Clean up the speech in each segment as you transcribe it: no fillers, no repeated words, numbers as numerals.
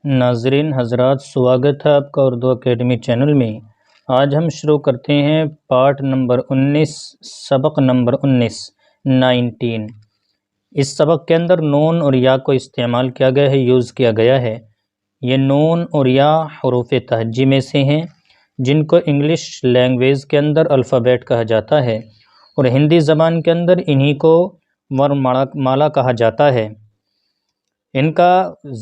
ناظرین حضرات، سواگت ہے آپ کا اردو اکیڈمی چینل میں۔ آج ہم شروع کرتے ہیں پارٹ نمبر 19، سبق نمبر 19 اس سبق کے اندر نون اور یا کو استعمال کیا گیا ہے، یوز کیا گیا ہے۔ یہ نون اور یا حروف تہجی میں سے ہیں جن کو انگلش لینگویج کے اندر الفابیٹ کہا جاتا ہے اور ہندی زبان کے اندر انہی کو ورنمالا کہا جاتا ہے۔ ان کا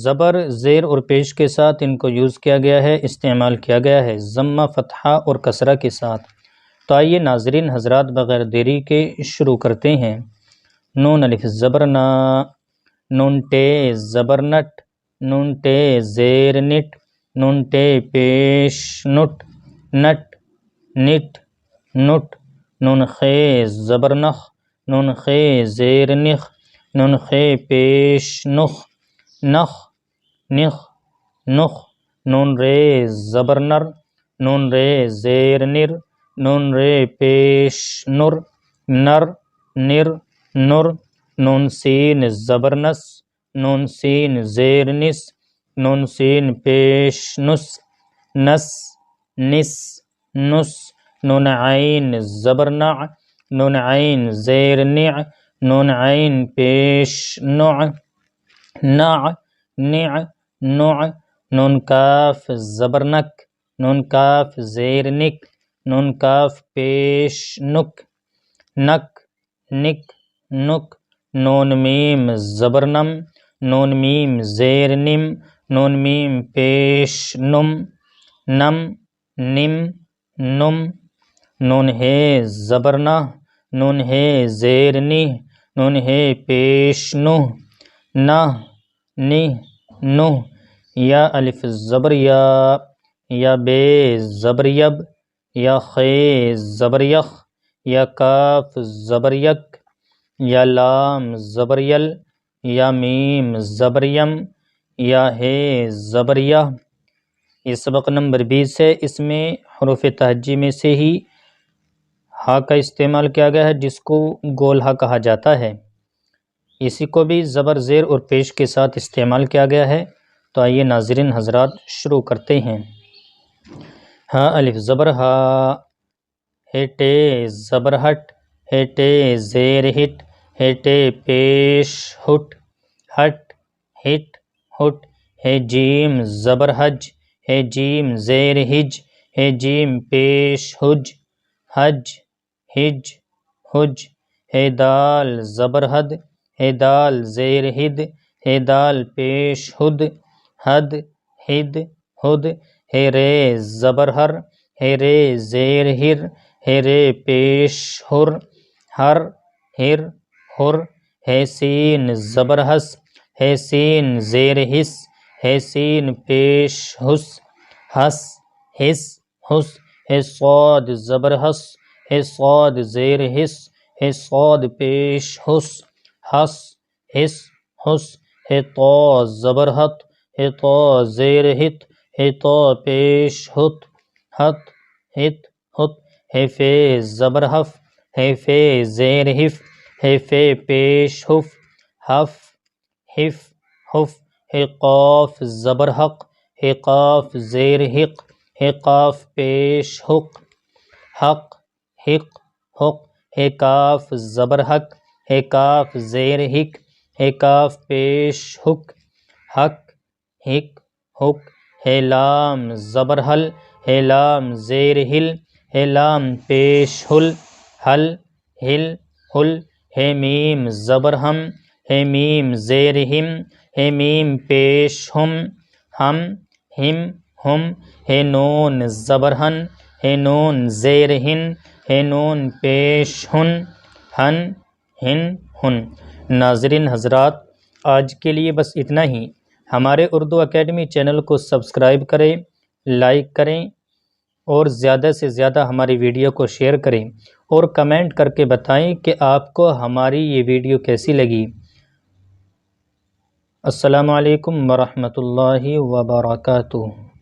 زبر، زیر اور پیش کے ساتھ ان کو یوز کیا گیا ہے، استعمال کیا گیا ہے، ضمہ، فتحہ اور کسرہ کے ساتھ۔ تو آئیے ناظرین حضرات بغیر دیری کے شروع کرتے ہیں۔ نون الف زبر نا، نون ٹے زبر نٹ، نون ٹے زیر نٹ، نون ٹے پیش نٹ، نٹ نٹ نٹ، نون خے زبر نخ، نون خے زیر نخ، نون خے پیش نخ، نخ نخ نخ، نون رے زبر نر، نون رے زیر نر، نون رے پیش نر، نر نر نر، نون سین زبر نس، نون سین زیر نس، نون سین پیش نس، نس نس نس، نون عین زبر نع، نون عین زیر نع، نون عین پیش نع، نع نع نع، نون کاف زبر نک، نون کاف زیر نک، نون کاف پیش نک، نک نک نک، نون میم زبر نم، نون میم زیر نم، نون میم پیش نم، نم نم نم، نون ہے زبر نہ، نون ہے زیر نہ، نون ہے پیش نہ، نہ نہ نہ، یا الف زبر یا بے زبر یب، یا خے زبر یخ، یا کاف زبر یک، یا لام زبر یل، یا میم زبر یم، یا ہے زبر یہ۔ یہ سبق نمبر 20 ہے۔ اس میں حروف تہجی میں سے ہی ہا کا استعمال کیا گیا ہے جس کو گول ہا کہا جاتا ہے، اسی کو بھی زبر، زیر اور پیش کے ساتھ استعمال کیا گیا ہے۔ تو آئیے ناظرین حضرات شروع کرتے ہیں۔ ہا الف زبر ہا، ہے ٹے زبر ہٹ، ہے ٹے زیر ہٹ، ہے ٹے پیش ہٹ، ہٹ ہٹ ہٹ، ہے جیم زبر حج، ہے جیم زیر ہج، ہے جیم پیش حج، حج ہج حج، ہے دال زبر حد، ہے دال زیر ہد، ہے دال پیش ہد، حد ہد ہد، ہے رے زبر ہر، ہے رے زیر ہر، ہے رے پیش ہر، ہر ہر ہر، ہے سین زبر ہس، ہے سین زیر ہس، ہے سین پیش ہس، ہس ہس ہس، ہے صاد زبر ہس، ہے صاد زیر ہس، ہے صاد پیش ہس، ہس ہس ہس، ہے طا زبر ہت، ہے طا زیر ہت، ہے طا پیش ہت، ہت ہت ہت، ہے فے زبر ہف، ہے فے زیر ہف، ہے فے پیش ہف، ہف ہف ہف، ہے قاف زبر حق، ہے قاف زیر حق، ہے قاف پیش حق، حق حق حق، ہے کاف زبر حق، ہے کاف زیر حق، ہے کاف پیش حق، حق حق حق، ہے لام زبر حل، ہے لام زیر حل، ہے لام پیش حل، حل حل حل، ہے میم زبر ہم، ہے میم زیر ہم، ہے میم پیش ہم، ہم ہم ہم، ہے نون زبر ہن، ہے نون زیر ہن، ہے نون پیش ہن، ہن ہن ہن۔ ناظرین حضرات آج کے لیے بس اتنا ہی۔ ہمارے اردو اکیڈمی چینل کو سبسکرائب کریں، لائک کریں اور زیادہ سے زیادہ ہماری ویڈیو کو شیئر کریں اور کمنٹ کر کے بتائیں کہ آپ کو ہماری یہ ویڈیو کیسی لگی۔ السلام علیکم ورحمۃ اللہ وبرکاتہ۔